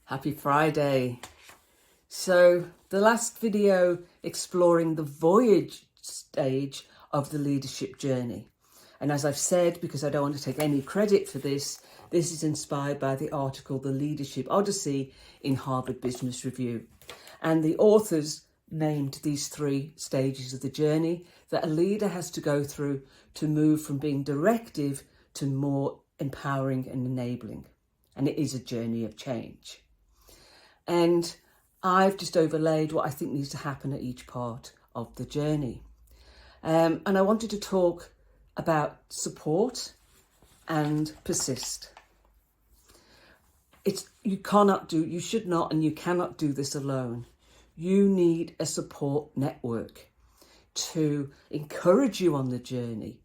Happy Friday. So the last video exploring the voyage stage of the leadership journey. And as I've said, because I don't want to take any credit for this is inspired by the article, The Leadership Odyssey in Harvard Business Review. And the authors named these 3 stages of the journey that a leader has to go through to move from being directive to more empowering and enabling. And it is a journey of change. And I've just overlaid what I think needs to happen at each part of the journey. And I wanted to talk about support and persist. You should not and you cannot do this alone. You need a support network to encourage you on the journey,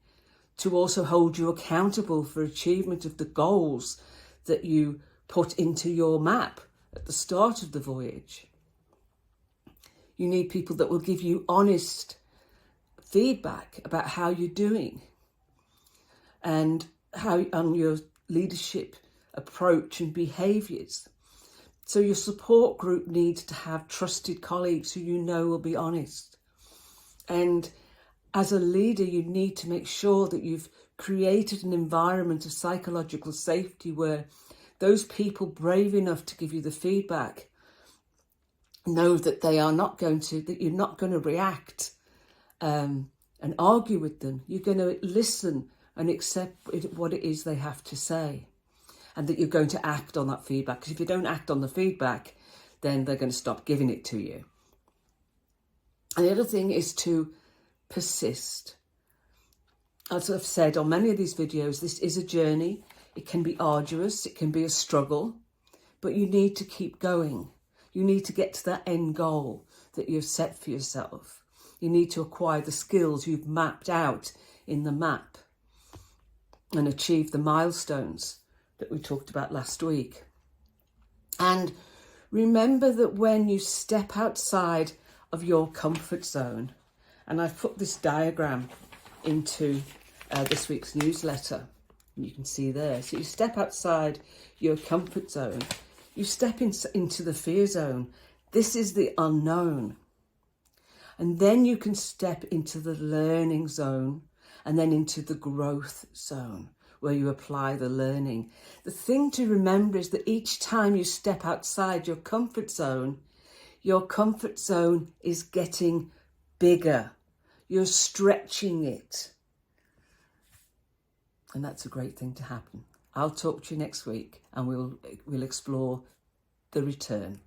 to also hold you accountable for achievement of the goals that you put into your map at the start of the voyage. You need people that will give you honest feedback about how you're doing and how on your leadership approach and behaviours. So your support group needs to have trusted colleagues who you know will be honest. And as a leader, you need to make sure that you've created an environment of psychological safety where those people brave enough to give you the feedback know that that you're not going to react and argue with them. You're going to listen and accept what it is they have to say, and that you're going to act on that feedback. Because if you don't act on the feedback, then they're going to stop giving it to you. And the other thing is to persist. As I've said on many of these videos, this is a journey. It can be arduous, it can be a struggle, but you need to keep going. You need to get to that end goal that you've set for yourself. You need to acquire the skills you've mapped out in the map and achieve the milestones that we talked about last week. And remember that when you step outside of your comfort zone, and I've put this diagram into this week's newsletter, you can see there. So you step outside your comfort zone, you step into the fear zone. This is the unknown. And then you can step into the learning zone and then into the growth zone where you apply the learning. The thing to remember is that each time you step outside your comfort zone is getting bigger. You're stretching it. And that's a great thing to happen. I'll talk to you next week and we'll explore the return.